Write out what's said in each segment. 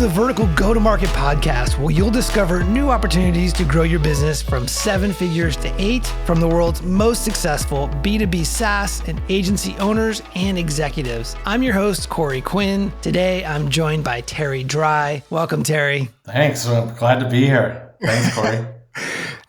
the Vertical Go-to-Market podcast, where you'll discover new opportunities to grow your business from 7 figures to 8 from the world's most successful B2B SaaS and agency owners and executives. I'm your host, Corey Quinn. Today, I'm joined by Terry Dry. Welcome, Terry. Thanks. I'm glad to be here. Thanks, Corey.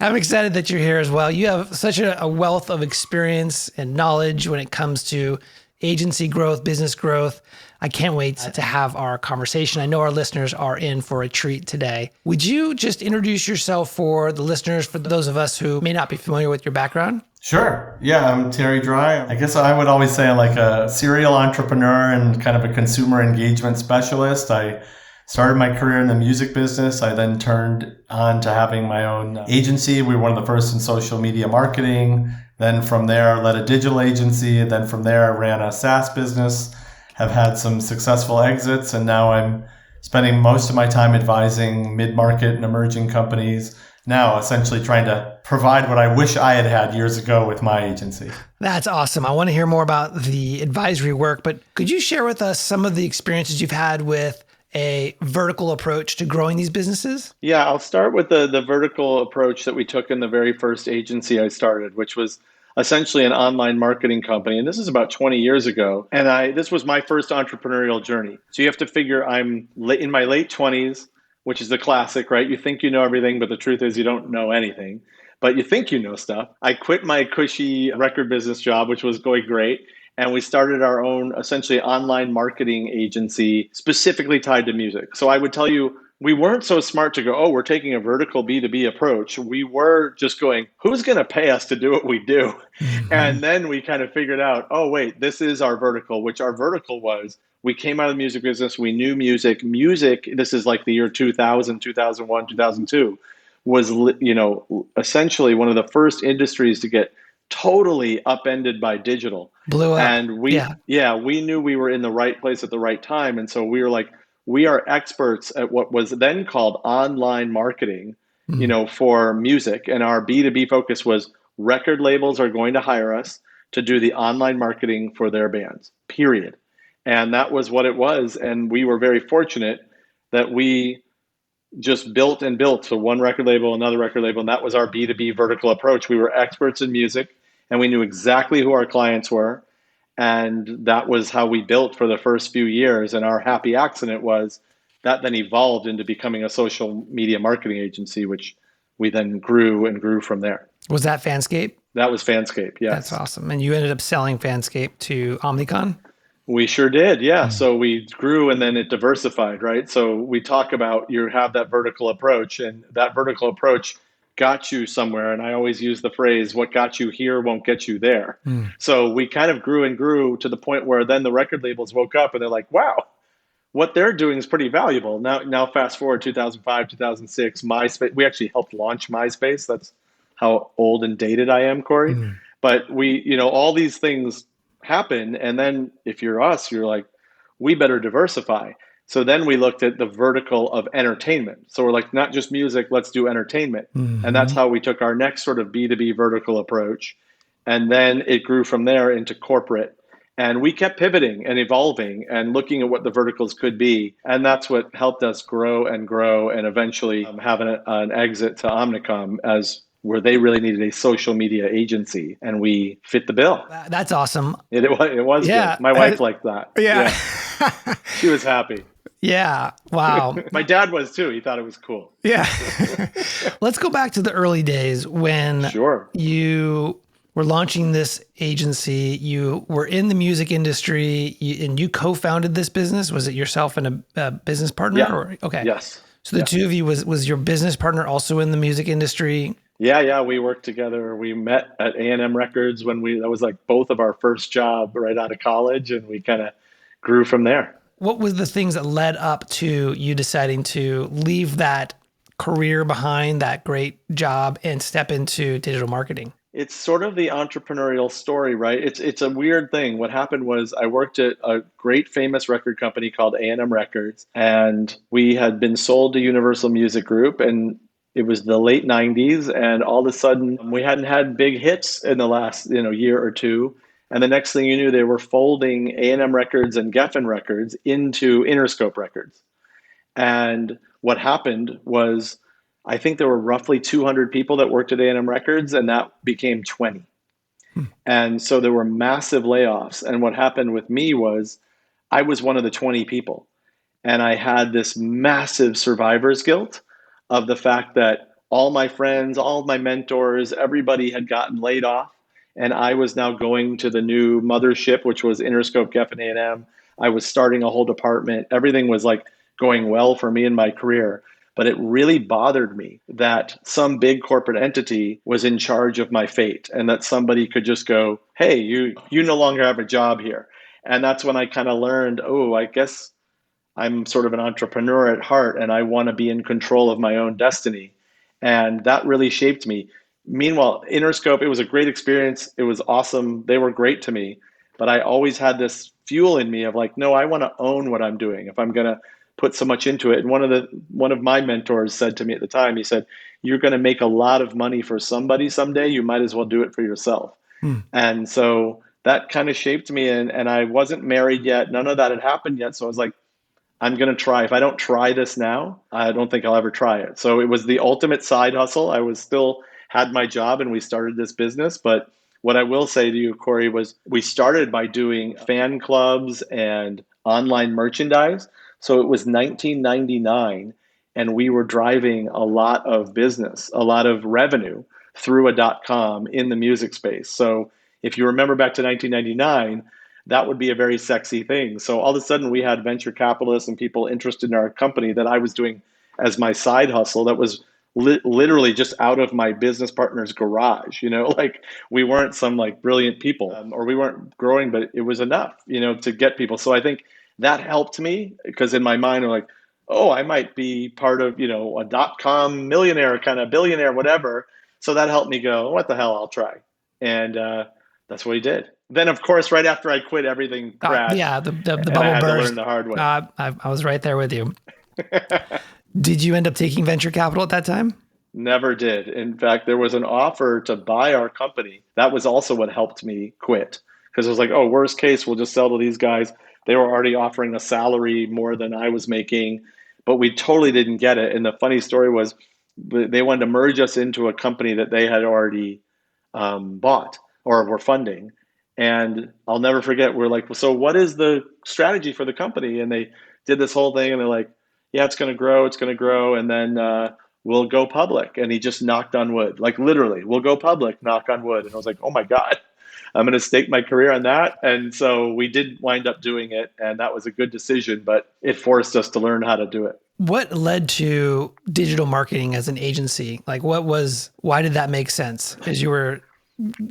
I'm excited that you're here as well. You have such a wealth of experience and knowledge when it comes to agency growth, business growth. I can't wait to have our conversation. I know our listeners are in for a treat today. Would you just introduce yourself for the listeners, for those of us who may not be familiar with your background? Sure. Yeah, I'm Terry Dry. I guess I would always say I'm like a serial entrepreneur and kind of a consumer engagement specialist. I started my career in the music business. I then turned on to having my own agency. We were one of the first in social media marketing. Then from there, led a digital agency. Then from there, ran a SaaS business. Have had some successful exits, and now I'm spending most of my time advising mid-market and emerging companies, now essentially trying to provide what I wish I had had years ago with my agency. That's awesome. I want to hear more about the advisory work, but could you share with us some of the experiences you've had with a vertical approach to growing these businesses? Yeah, I'll start with the vertical approach that we took in the very first agency I started, which was essentially an online marketing company. And this is about 20 years ago. And this was my first entrepreneurial journey. So you have to figure I'm in my late 20s, which is the classic, right? You think you know everything, but the truth is you don't know anything. But you think you know stuff. I quit my cushy record business job, which was going great. And we started our own essentially online marketing agency specifically tied to music. So I would tell you, we weren't so smart to go, oh, we're taking a vertical B2B approach. We were just going, who's going to pay us to do what we do? Mm-hmm. And then we kind of figured out, oh, wait, this is our vertical, which our vertical was, we came out of the music business. We knew music. Music, this is like the year 2000, 2001, 2002, was, essentially one of the first industries to get totally upended by digital. Blew up. And we knew we were in the right place at the right time. And so we were like, we are experts at what was then called online marketing, for music. And our B2B focus was record labels are going to hire us to do the online marketing for their bands, period. And that was what it was. And we were very fortunate that we just built and built. So one record label, another record label, and that was our B2B vertical approach. We were experts in music and we knew exactly who our clients were. And that was how we built for the first few years. And our happy accident was that then evolved into becoming a social media marketing agency, which we then grew and grew from there. Was that Fanscape? That was Fanscape, yes. That's awesome. And you ended up selling Fanscape to Omnicom? We sure did, yeah. So we grew and then it diversified, right? So we talk about you have that vertical approach, and that vertical approach got you somewhere. And I always use the phrase, what got you here won't get you there. So we kind of grew and grew to the point where then the record labels woke up and they're like, wow, what they're doing is pretty valuable. Now fast forward 2005, 2006, MySpace, we actually helped launch MySpace. That's how old and dated I am, Corey. But we, all these things happen. And then if you're us, you're like, we better diversify. So then we looked at the vertical of entertainment. So we're like, not just music, let's do entertainment. And that's how we took our next sort of B2B vertical approach. And then it grew from there into corporate. And we kept pivoting and evolving and looking at what the verticals could be. And that's what helped us grow and eventually have an exit to Omnicom as where they really needed a social media agency, and we fit the bill. That's awesome. It was good. My wife liked that. Yeah. She was happy. Yeah. Wow. My dad was too. He thought it was cool. Yeah. Let's go back to the early days when you were launching this agency. You were in the music industry and you co-founded this business. Was it yourself and a business partner? Yeah. Okay. Yes. So the two of you, was your business partner also in the music industry? Yeah. We worked together. We met at A&M Records that was like both of our first job right out of college, and we kind of grew from there. What was the things that led up to you deciding to leave that career behind, that great job, and step into digital marketing? It's sort of the entrepreneurial story, right? It's a weird thing. What happened was I worked at a great famous record company called A&M Records, and we had been sold to Universal Music Group, and it was the late 90s, and all of a sudden we hadn't had big hits in the last year or two. And the next thing you knew, they were folding A&M Records and Geffen Records into Interscope Records. And what happened was, I think there were roughly 200 people that worked at A&M Records, and that became 20. And so there were massive layoffs. And what happened with me was I was one of the 20 people. And I had this massive survivor's guilt of the fact that all my friends, all of my mentors, everybody had gotten laid off. And I was now going to the new mothership, which was Interscope Geffen A&M. I was starting a whole department. Everything was like going well for me in my career. But it really bothered me that some big corporate entity was in charge of my fate, and that somebody could just go, hey, you no longer have a job here. And that's when I kind of learned, oh, I guess I'm sort of an entrepreneur at heart, and I want to be in control of my own destiny. And that really shaped me. Meanwhile, Interscope, it was a great experience. It was awesome. They were great to me. But I always had this fuel in me of like, no, I want to own what I'm doing if I'm going to put so much into it. And one of my mentors said to me at the time, he said, you're going to make a lot of money for somebody someday. You might as well do it for yourself. And so that kind of shaped me. And I wasn't married yet. None of that had happened yet. So I was like, I'm going to try. If I don't try this now, I don't think I'll ever try it. So it was the ultimate side hustle. I was still had my job and we started this business. But what I will say to you, Corey, was we started by doing fan clubs and online merchandise. So it was 1999 and we were driving a lot of business, a lot of revenue through a .com in the music space. So if you remember back to 1999, that would be a very sexy thing. So all of a sudden we had venture capitalists and people interested in our company that I was doing as my side hustle that was literally just out of my business partner's garage. Like we weren't some like brilliant people, or we weren't growing, but it was enough, to get people. So I think that helped me because in my mind I'm like, oh, I might be part of, a .com millionaire, kind of billionaire, whatever. So that helped me go, what the hell, I'll try. And that's what he did. Then, of course, right after I quit, everything crashed. Yeah, the and bubble I had burst. to learn the hard way. I was right there with you. Did you end up taking venture capital at that time? Never did. In fact, there was an offer to buy our company. That was also what helped me quit. Because it was like, oh, worst case, we'll just sell to these guys. They were already offering a salary more than I was making, but we totally didn't get it. And the funny story was they wanted to merge us into a company that they had already bought or were funding. And I'll never forget, we're like, so what is the strategy for the company? And they did this whole thing and they're like, yeah, it's going to grow. It's going to grow. And then we'll go public. And he just knocked on wood, like literally, we'll go public, knock on wood. And I was like, oh my God, I'm going to stake my career on that. And so we did wind up doing it. And that was a good decision, but it forced us to learn how to do it. What led to digital marketing as an agency? Like why did that make sense? As you were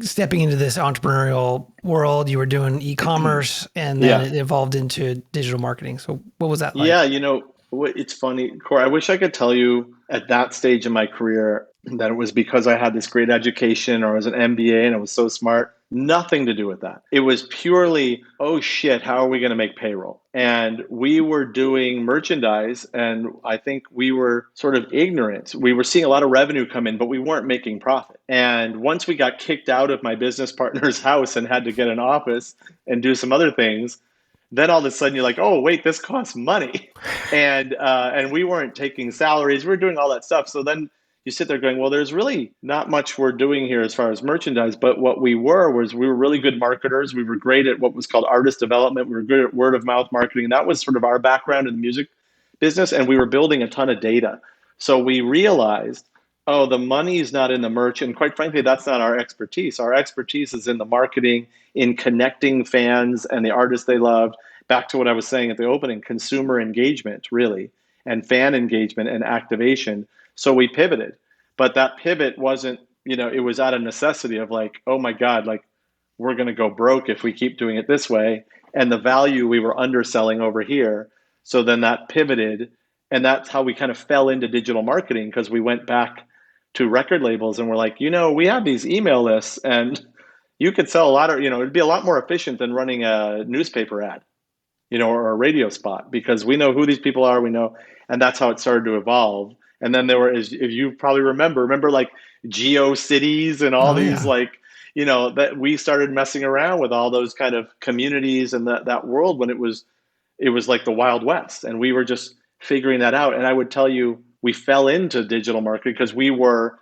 stepping into this entrepreneurial world, you were doing e-commerce and then it evolved into digital marketing. So what was that like? Yeah, it's funny, Corey. I wish I could tell you at that stage in my career that it was because I had this great education or I was an MBA and I was so smart. Nothing to do with that. It was purely, oh shit, how are we going to make payroll? And we were doing merchandise and I think we were sort of ignorant. We were seeing a lot of revenue come in, but we weren't making profit. And once we got kicked out of my business partner's house and had to get an office and do some other things, then all of a sudden you're like, oh, wait, this costs money. And we weren't taking salaries. We were doing all that stuff. So then you sit there going, well, there's really not much we're doing here as far as merchandise. But what we were really good marketers. We were great at what was called artist development. We were good at word of mouth marketing. And that was sort of our background in the music business. And we were building a ton of data. So we realized, oh, the money is not in the merch. And quite frankly, that's not our expertise. Our expertise is in the marketing, in connecting fans and the artists they loved. Back to what I was saying at the opening, consumer engagement, really, and fan engagement and activation. So we pivoted. But that pivot wasn't, it was out of necessity of like, oh my God, like we're going to go broke if we keep doing it this way. And the value we were underselling over here. So then that pivoted. And that's how we kind of fell into digital marketing because we went back to record labels and we're like, we have these email lists and you could sell a lot of, it'd be a lot more efficient than running a newspaper ad, or a radio spot because we know who these people are, we know, and that's how it started to evolve. And then there were, if you probably remember like GeoCities and all these like, that we started messing around with all those kind of communities and that world when it was like the Wild West. And we were just figuring that out. And I would tell you, we fell into digital marketing because we were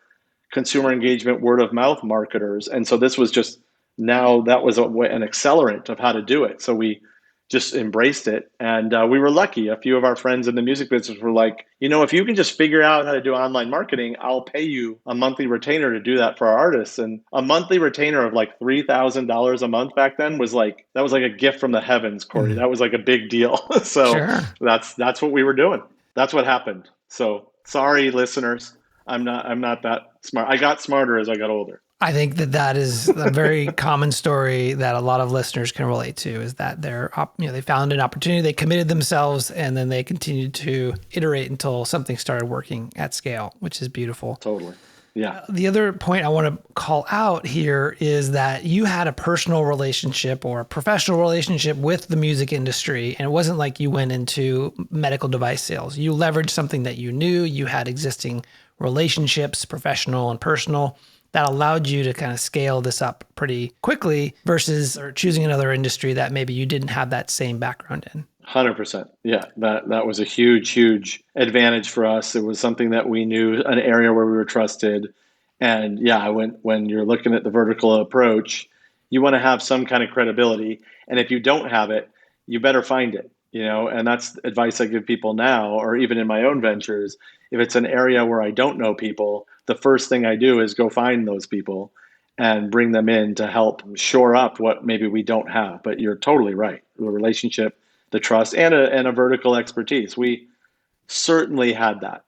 consumer engagement, word of mouth marketers. And so this was just now that was an accelerant of how to do it. So we just embraced it. And we were lucky. A few of our friends in the music business were like, if you can just figure out how to do online marketing, I'll pay you a monthly retainer to do that for our artists. And a monthly retainer of like $3,000 a month back then was like a gift from the heavens, Corey. That was like a big deal. So Sure. that's what we were doing. That's what happened. So sorry, listeners. I'm not that smart. I got smarter as I got older. I think that is a very common story that a lot of listeners can relate to, is that they found an opportunity, they committed themselves, and then they continued to iterate until something started working at scale, which is beautiful. Totally. Yeah. The other point I want to call out here is that you had a personal relationship or a professional relationship with the music industry. And it wasn't like you went into medical device sales. You leveraged something that you knew, you had existing relationships, professional and personal, that allowed you to kind of scale this up pretty quickly versus choosing another industry that maybe you didn't have that same background in. 100%. Yeah, that was a huge advantage for us. It was something that we knew, an area where we were trusted. And yeah, when you're looking at the vertical approach, you want to have some kind of credibility. And if you don't have it, you better find it, and that's advice I give people now, or even in my own ventures. If it's an area where I don't know people, the first thing I do is go find those people and bring them in to help shore up what maybe we don't have. But you're totally right. The relationship, the trust, and a vertical expertise. We certainly had that.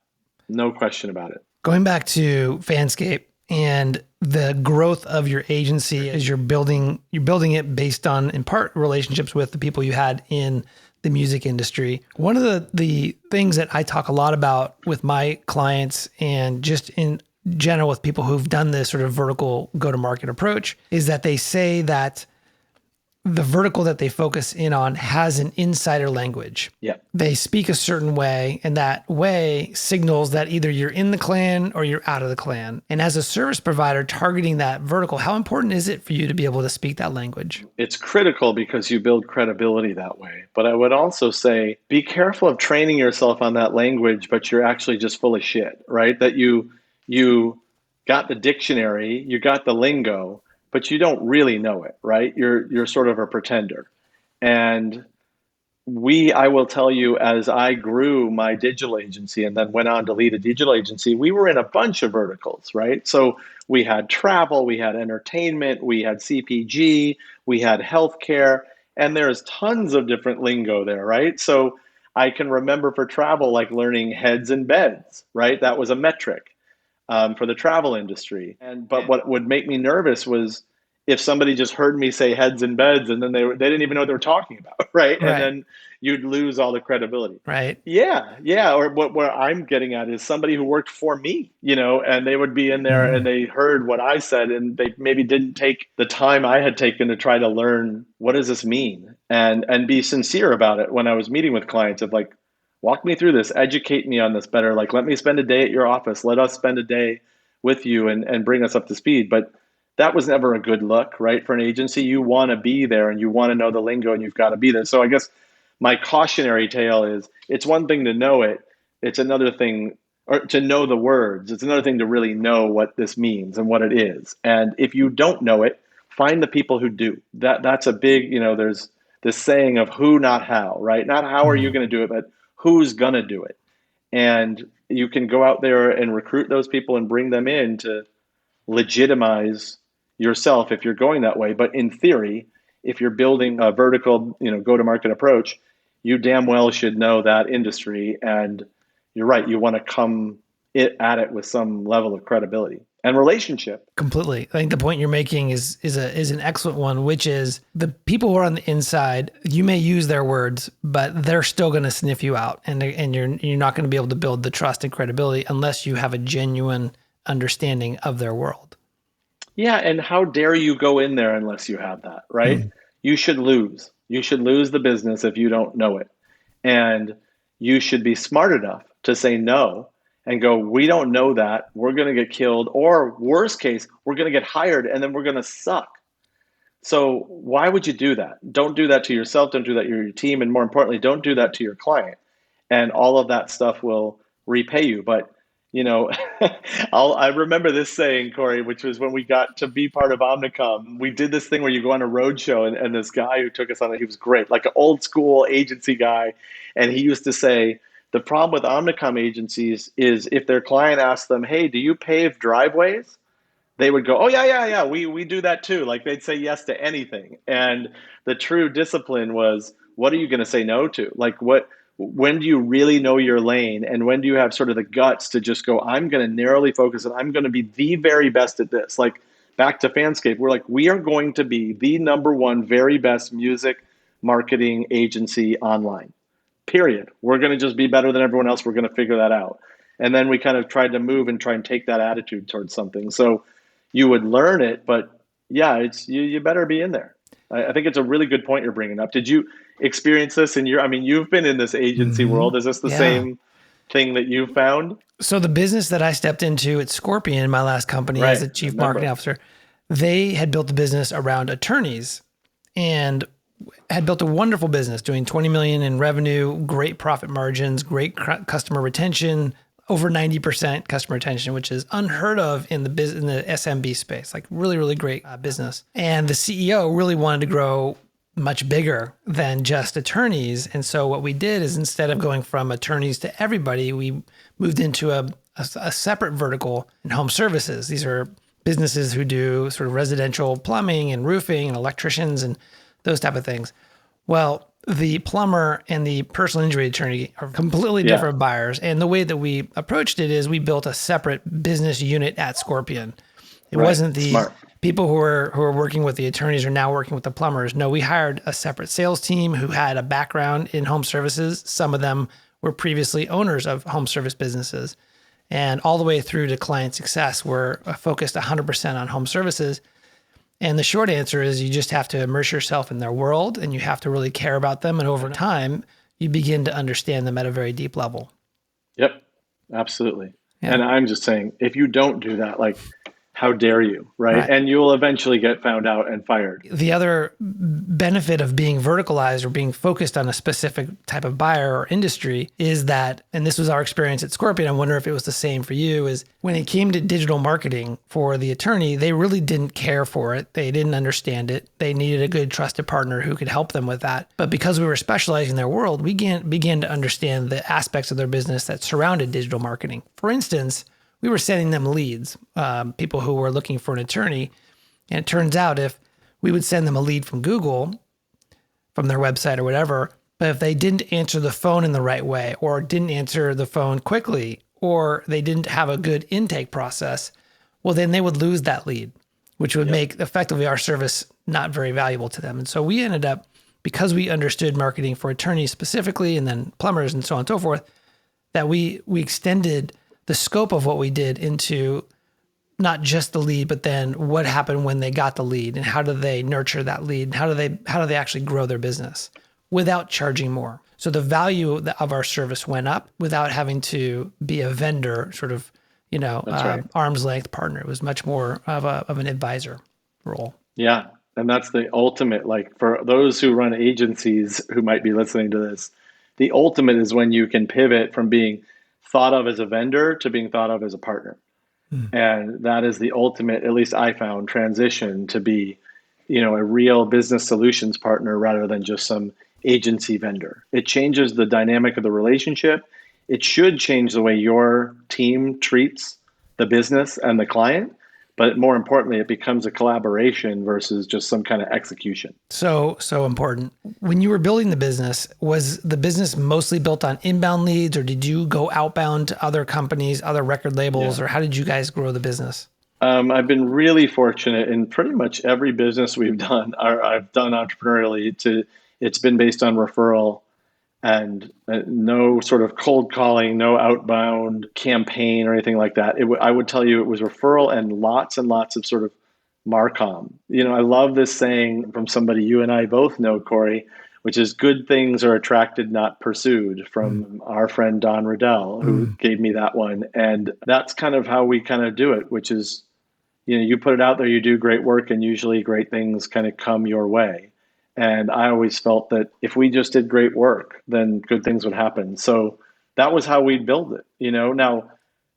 No question about it. Going back to Fanscape and the growth of your agency as you're building it based on, in part, relationships with the people you had in the music industry. One of the things that I talk a lot about with my clients and just in general with people who've done this sort of vertical go-to-market approach is that they say that the vertical that they focus in on has an insider language. Yeah. They speak a certain way, and that way signals that either you're in the clan or you're out of the clan. And as a service provider targeting that vertical, how important is it for you to be able to speak that language? It's critical because you build credibility that way. But I would also say, be careful of training yourself on that language, but you're actually just full of shit, right? That you got the dictionary, you got the lingo, but you don't really know it, right? You're sort of a pretender. And I will tell you, as I grew my digital agency and then went on to lead a digital agency, we were in a bunch of verticals, right? So we had travel, we had entertainment, we had CPG, we had healthcare, and there's tons of different lingo there, right? So I can remember for travel, like learning heads and beds, right? That was a metric. For the travel industry. But what would make me nervous was if somebody just heard me say heads and beds and then they didn't even know what they were talking about, right? And then you'd lose all the credibility. Right. Yeah. Or what I'm getting at is somebody who worked for me, and they would be in there and they heard what I said and they maybe didn't take the time I had taken to try to learn what does this mean and be sincere about it when I was meeting with clients of like, walk me through this, educate me on this better. Like, let me spend a day at your office. Let us spend a day with you and bring us up to speed. But that was never a good look, right? For an agency, you want to be there and you want to know the lingo and you've got to be there. So I guess my cautionary tale is it's one thing to know it. It's another thing or to know the words. It's another thing to really know what this means and what it is. And if you don't know it, find the people who do. That's a big, there's this saying of who, not how, right? Not how are you going to do it, but who's going to do it. And you can go out there and recruit those people and bring them in to legitimize yourself if you're going that way. But in theory, if you're building a vertical, go-to-market approach, you damn well should know that industry. And you're right, you want to come at it with some level of credibility and relationship. Completely. I think the point you're making is an excellent one, which is the people who are on the inside, you may use their words, but they're still going to sniff you out. And you're not going to be able to build the trust and credibility unless you have a genuine understanding of their world. Yeah. And how dare you go in there unless you have that, right? You should lose. You should lose the business if you don't know it. And you should be smart enough to say no and go, we don't know that, we're going to get killed, or worst case, we're going to get hired and then we're going to suck. So why would you do that? Don't do that to yourself. Don't do that to your team. And more importantly, don't do that to your client. and all of that stuff will repay you. But you know, I remember this saying, Corey, which was when we got to be part of Omnicom. We did this thing where you go on a road show, and this guy who took us on it, he was great, like an old school agency guy. And he used to say, the problem with Omnicom agencies is if their client asks them, hey, do you pave driveways? They would go, oh, yeah, we do that too. Like they'd say yes to anything. And the true discipline was, what are you going to say no to? Like when do you really know your lane? And when do you have sort of the guts to just go, I'm going to narrowly focus and I'm going to be the very best at this? Like back to Fanscape, we're like, we are going to be the number one very best music marketing agency online, period. We're going to just be better than everyone else. We're going to figure that out. And then we kind of tried to move and try and take that attitude towards something. So you would learn it, but yeah, it's you better be in there. I think it's a really good point you're bringing up. Did you experience this in I mean, you've been in this agency world. Is this the same thing that you found? So the business that I stepped into at Scorpion, my last company as a chief marketing officer, they had built a business around attorneys and had built a wonderful business doing 20 million in revenue, great profit margins, great customer retention, over 90% customer retention, which is unheard of in the SMB space, like really, really great business. And the CEO really wanted to grow much bigger than just attorneys. And so what we did is instead of going from attorneys to everybody, we moved into a separate vertical in home services. These are businesses who do sort of residential plumbing and roofing and electricians and those type of things. Well, the plumber and the personal injury attorney are completely different buyers. And the way that we approached it is we built a separate business unit at Scorpion. It wasn't the people who are working with the attorneys are now working with the plumbers. No, we hired a separate sales team who had a background in home services. Some of them were previously owners of home service businesses. And all the way through to client success, we're focused 100% on home services. And the short answer is you just have to immerse yourself in their world and you have to really care about them. And over time, you begin to understand them at a very deep level. Yep, absolutely. Yeah. And I'm just saying, if you don't do that, like, how dare you, right? And you will eventually get found out and fired. The other benefit of being verticalized or being focused on a specific type of buyer or industry is that, and this was our experience at Scorpion, I wonder if it was the same for you, is when it came to digital marketing for the attorney, they really didn't care for it. They didn't understand it. They needed a good trusted partner who could help them with that. But because we were specialized in their world, we began to understand the aspects of their business that surrounded digital marketing. For instance, we were sending them leads, people who were looking for an attorney. And it turns out if we would send them a lead from Google, from their website or whatever, but if they didn't answer the phone in the right way or didn't answer the phone quickly or they didn't have a good intake process, well, then they would lose that lead, which would make effectively our service not very valuable to them. And so we ended up, because we understood marketing for attorneys specifically and then plumbers and so on and so forth, that we extended the scope of what we did into not just the lead, but then what happened when they got the lead and how do they nurture that lead and how do they actually grow their business without charging more. So the value of our service went up without having to be a vendor, sort of, arm's length partner. It was much more of an advisor role. Yeah. And that's the ultimate, like for those who run agencies who might be listening to this, the ultimate is when you can pivot from being thought of as a vendor to being thought of as a partner. And that is the ultimate, at least I found, transition to be, a real business solutions partner rather than just some agency vendor. It changes the dynamic of the relationship. It should change the way your team treats the business and the client. But more importantly, it becomes a collaboration versus just some kind of execution. So important. When you were building the business, was the business mostly built on inbound leads or did you go outbound to other companies, other record labels, or how did you guys grow the business? I've been really fortunate in pretty much every business we've done, or I've done entrepreneurially, it's been based on referral and no sort of cold calling, no outbound campaign or anything like that. I would tell you it was referral and lots of sort of Marcom. I love this saying from somebody you and I both know, Corey, which is good things are attracted, not pursued, from our friend Don Riddell, who gave me that one. And that's kind of how we kind of do it, which is, you put it out there, you do great work, and usually great things kind of come your way. And I always felt that if we just did great work, then good things would happen. So that was how we'd build it. Now,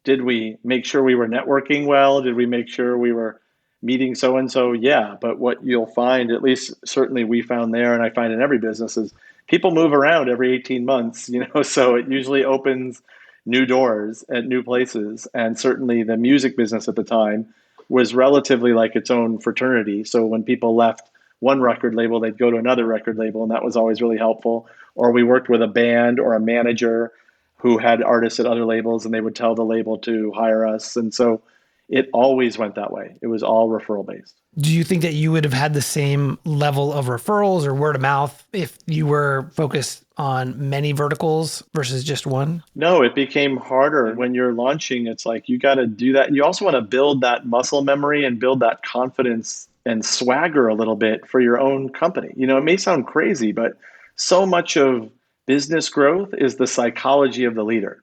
did we make sure we were networking well? Did we make sure we were meeting so and so? Yeah. But what you'll find, at least certainly we found there, and I find in every business, is people move around every 18 months, so it usually opens new doors at new places. And certainly the music business at the time was relatively like its own fraternity. So when people left one record label, they'd go to another record label, and that was always really helpful. Or we worked with a band or a manager who had artists at other labels, and they would tell the label to hire us. And so it always went that way. It was all referral based. Do you think that you would have had the same level of referrals or word of mouth if you were focused on many verticals versus just one? No, it became harder when you're launching. It's like you got to do that. And you also want to build that muscle memory and build that confidence and swagger a little bit for your own company. It may sound crazy, but so much of business growth is the psychology of the leader.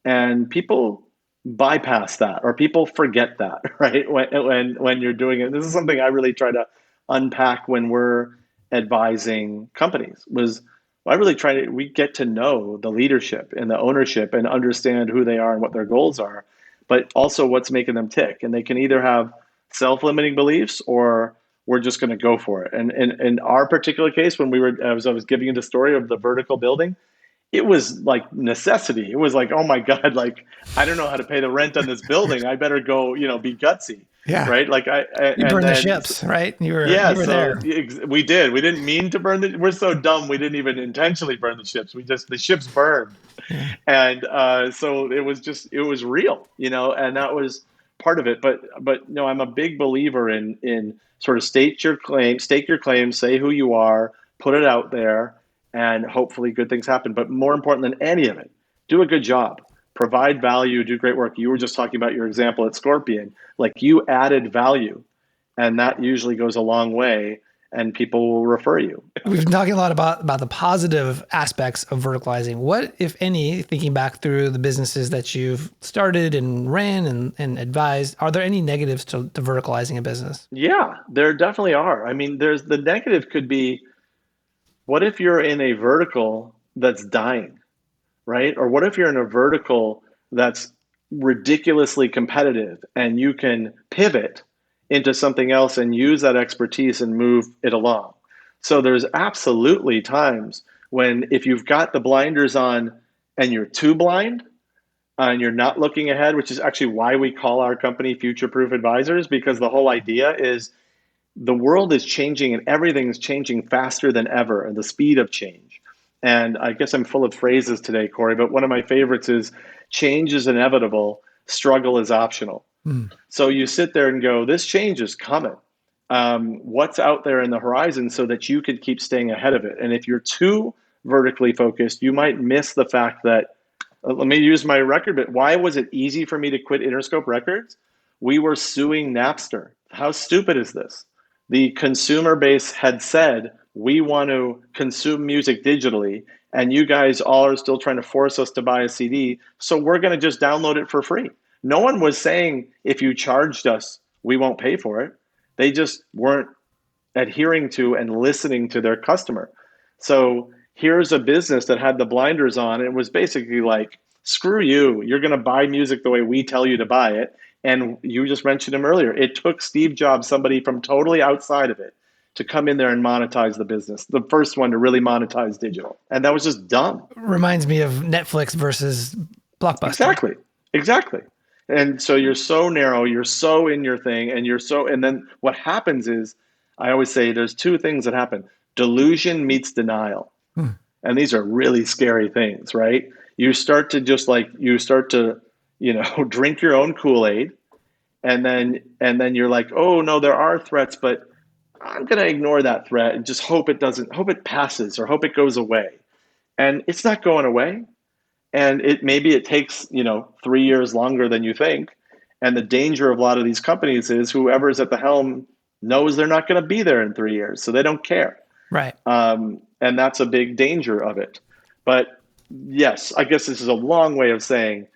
And people bypass that, or people forget that, right? When you're doing it. This is something I really try to unpack when we're advising companies. We get to know the leadership and the ownership and understand who they are and what their goals are, but also what's making them tick. And they can either have self-limiting beliefs, or we're just going to go for it. And in our particular case, when I was giving you the story of the vertical building, it was like necessity. It was like, oh my God, like, I don't know how to pay the rent on this building. I better go, be gutsy. Yeah. Right. Like you burned the ships, right? You were there. We did. We didn't mean to we're so dumb. We didn't even intentionally burn the ships. The ships burned. Yeah. And so it was real, and that was part of it. But no, I'm a big believer in sort of stake your claim, say who you are, put it out there, and hopefully good things happen. But more important than any of it, do a good job, provide value, do great work. You were just talking about your example at Scorpion. Like, you added value, and that usually goes a long way, and people will refer you. We've been talking a lot about the positive aspects of verticalizing. What, if any, thinking back through the businesses that you've started and ran and advised, are there any negatives to verticalizing a business? Yeah, there definitely are. I mean, the negative could be, what if you're in a vertical that's dying, right? Or what if you're in a vertical that's ridiculously competitive, and you can pivot into something else and use that expertise and move it along? So there's absolutely times when, if you've got the blinders on and you're too blind and you're not looking ahead, which is actually why we call our company Future Proof Advisors, because the whole idea is the world is changing and everything's changing faster than ever, and the speed of change. And I guess I'm full of phrases today, Corey, but one of my favorites is, change is inevitable, struggle is optional. So you sit there and go, this change is coming. What's out there in the horizon, so that you could keep staying ahead of it. And if you're too vertically focused, you might miss the fact that, let me use my record bit. Why was it easy for me to quit Interscope Records? We were suing Napster. How stupid is this? The consumer base had said, we want to consume music digitally, and you guys all are still trying to force us to buy a CD, so we're going to just download it for free. No one was saying, if you charged us, we won't pay for it. They just weren't adhering to and listening to their customer. So here's a business that had the blinders on. It was basically like, screw you. You're going to buy music the way we tell you to buy it. And you just mentioned him earlier. It took Steve Jobs, somebody from totally outside of it, to come in there and monetize the business. The first one to really monetize digital. And that was just dumb. Reminds me of Netflix versus Blockbuster. Exactly. And so you're so narrow, you're so in your thing, and then what happens is, I always say there's two things that happen. Delusion meets denial. And these are really scary things, right? You start to drink your own Kool-Aid, and then you're like, oh no, there are threats, but I'm going to ignore that threat and just hope it passes, or hope it goes away. And it's not going away. And maybe it takes, 3 years longer than you think. And the danger of a lot of these companies is, whoever's at the helm knows they're not going to be there in 3 years, so they don't care. Right. And that's a big danger of it. But yes, I guess this is a long way of saying,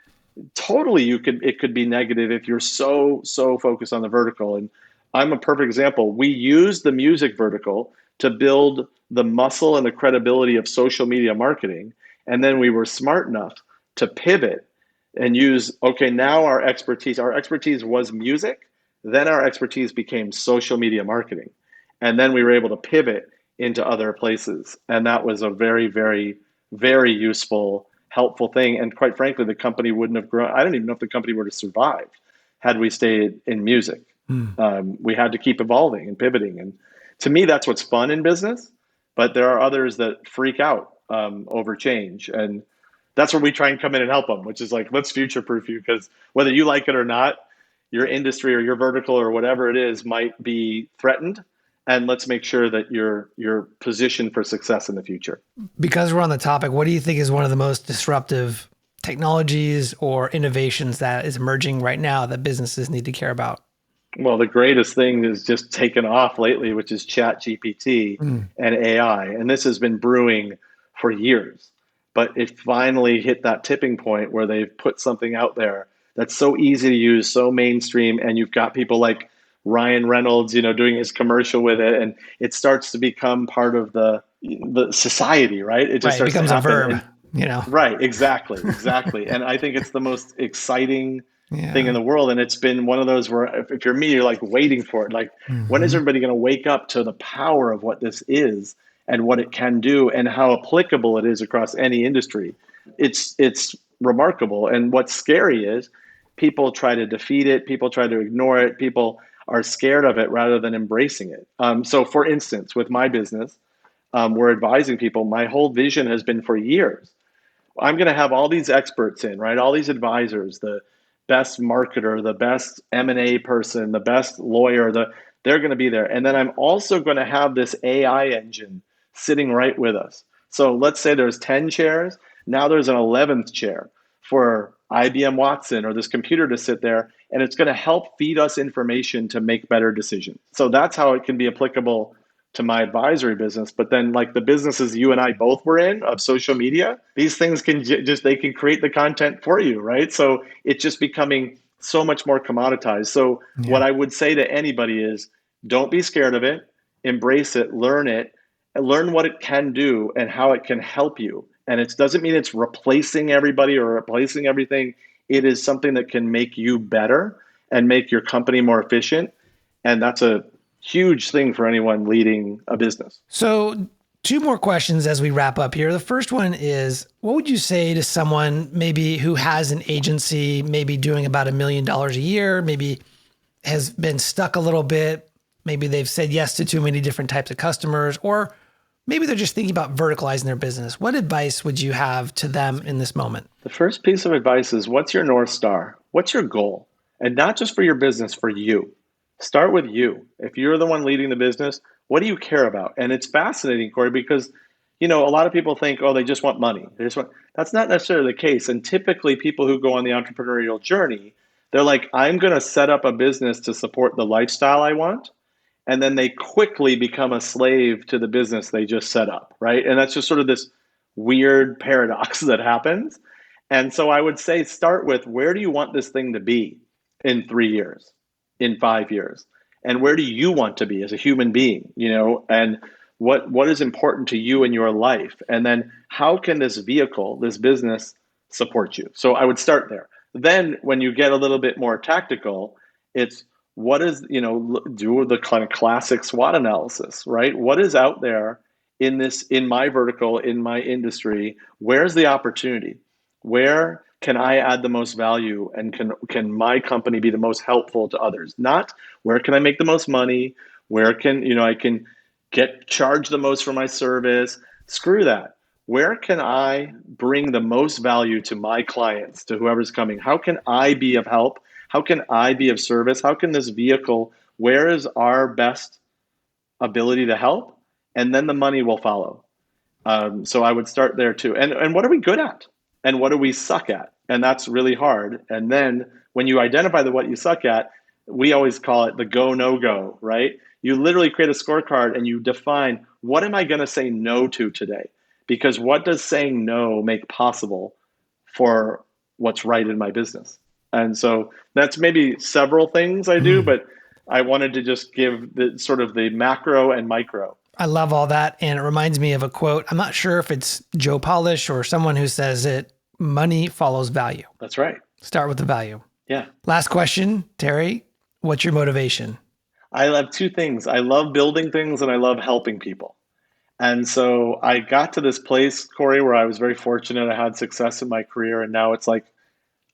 totally, it could be negative if you're so focused on the vertical. And I'm a perfect example. We used the music vertical to build the muscle and the credibility of social media marketing. And then we were smart enough to pivot and use, okay, now our expertise was music, then our expertise became social media marketing. And then we were able to pivot into other places. And that was a very, very, very useful, helpful thing. And quite frankly, the company wouldn't have grown. I don't even know if the company would have survived had we stayed in music. We had to keep evolving and pivoting. And to me, that's what's fun in business. But there are others that freak out over change. And that's where we try and come in and help them, which is like, let's future proof you, because whether you like it or not, your industry or your vertical or whatever it is might be threatened. And let's make sure that you're positioned for success in the future. Because we're on the topic, what do you think is one of the most disruptive technologies or innovations that is emerging right now that businesses need to care about? Well, the greatest thing is just taken off lately, which is Chat GPT and AI. And this has been brewing for years, but it finally hit that tipping point where they've put something out there that's so easy to use, so mainstream. And you've got people like Ryan Reynolds, doing his commercial with it. And it starts to become part of the society, right? It just starts becomes to a happen. verb, Right. Exactly. And I think it's the most exciting thing in the world. And it's been one of those where if you're me, you're like waiting for it. Like, when is everybody going to wake up to the power of what this is and what it can do and how applicable it is across any industry? It's remarkable. And what's scary is people try to defeat it. People try to ignore it. People are scared of it rather than embracing it. So for instance, with my business, we're advising people. My whole vision has been for years, I'm going to have all these experts in, right? All these advisors, the best marketer, the best M&A person, the best lawyer, they're going to be there. And then I'm also going to have this AI engine sitting right with us. So let's say there's 10 chairs. Now there's an 11th chair for IBM Watson or this computer to sit there, and it's going to help feed us information to make better decisions. So that's how it can be applicable to my advisory business. But then like the businesses you and I both were in of social media, these things can they can create the content for you, right? So it's just becoming so much more commoditized. So what I would say to anybody is, don't be scared of it, embrace it, and learn what it can do and how it can help you. And it doesn't mean it's replacing everybody or replacing everything. It is something that can make you better and make your company more efficient. And that's a huge thing for anyone leading a business. So 2 more questions as we wrap up here. The first one is, what would you say to someone maybe who has an agency, maybe doing about $1 million a year, maybe has been stuck a little bit, maybe they've said yes to too many different types of customers, or maybe they're just thinking about verticalizing their business. What advice would you have to them in this moment? The first piece of advice is, what's your North Star? What's your goal? And not just for your business, for you. Start with you. If you're the one leading the business, what do you care about? And it's fascinating, Corey, because a lot of people think, oh, they just want money. That's not necessarily the case. And typically people who go on the entrepreneurial journey, they're like, I'm going to set up a business to support the lifestyle I want. And then they quickly become a slave to the business they just set up, right? And that's just sort of this weird paradox that happens. And so I would say, start with, where do you want this thing to be in 3 years, in 5 years? And where do you want to be as a human being, and what is important to you in your life? And then how can this vehicle, this business, support you? So I would start there. Then when you get a little bit more tactical, it's what is, do the kind of classic SWOT analysis, right? What is out there in my vertical, in my industry? Where's the opportunity? Where can I add the most value, and can my company be the most helpful to others? Not where can I make the most money? Where can, I can get charged the most for my service? Screw that. Where can I bring the most value to my clients, to whoever's coming? How can I be of help? How can I be of service? How can this vehicle, where is our best ability to help? And then the money will follow. So I would start there too. And what are we good at? And what do we suck at? And that's really hard. And then when you identify what you suck at, we always call it the go, no go, right? You literally create a scorecard and you define, what am I going to say no to today? Because what does saying no make possible for what's right in my business? And so that's maybe several things I do, but I wanted to just give the sort of the macro and micro. I love all that. And it reminds me of a quote. I'm not sure if it's Joe Polish or someone who says it money follows value. That's right. Start with the value. Yeah. Last question, Terry, what's your motivation? I have two things. I love building things and I love helping people. And so I got to this place, Corey, where I was very fortunate. I had success in my career. And now it's like,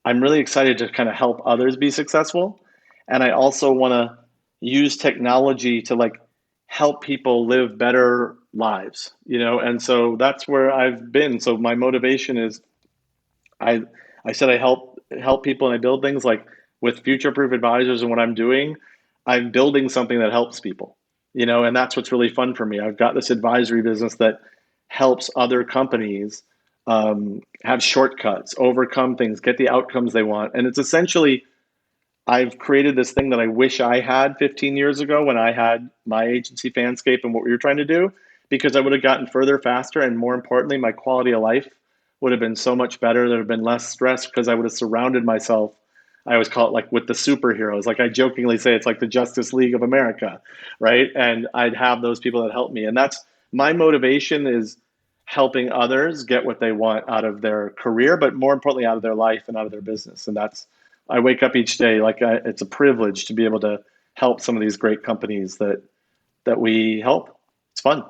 I'm really excited to kind of help others be successful. And I also want to use technology to like help people live better lives, and so that's where I've been. So my motivation is I said I help people and I build things like with future-proof advisors, and what I'm doing, I'm building something that helps people, and that's what's really fun for me. I've got this advisory business that helps other companies have shortcuts, overcome things, get the outcomes they want. And it's essentially, I've created this thing that I wish I had 15 years ago when I had my agency Fanscape and what we were trying to do, because I would have gotten further faster. And more importantly, my quality of life would have been so much better. There would have been less stress because I would have surrounded myself. I always call it like with the superheroes. Like I jokingly say, it's like the Justice League of America, right? And I'd have those people that help me. And that's my motivation, is helping others get what they want out of their career, but more importantly, out of their life and out of their business. And that's, I wake up each day like it's a privilege to be able to help some of these great companies that we help. It's fun.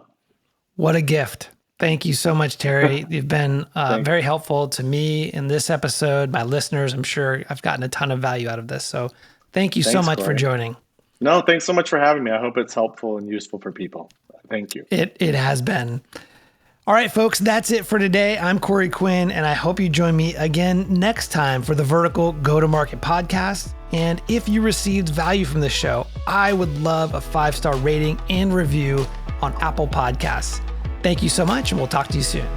What a gift. Thank you so much, Terry. You've been very helpful to me in this episode, my listeners. I'm sure I've gotten a ton of value out of this. So thank you so much for joining. No, thanks so much for having me. I hope it's helpful and useful for people. Thank you. It has been. All right, folks, that's it for today. I'm Corey Quinn, and I hope you join me again next time for the Vertical Go-to-Market podcast. And if you received value from this show, I would love a 5-star rating and review on Apple Podcasts. Thank you so much, and we'll talk to you soon.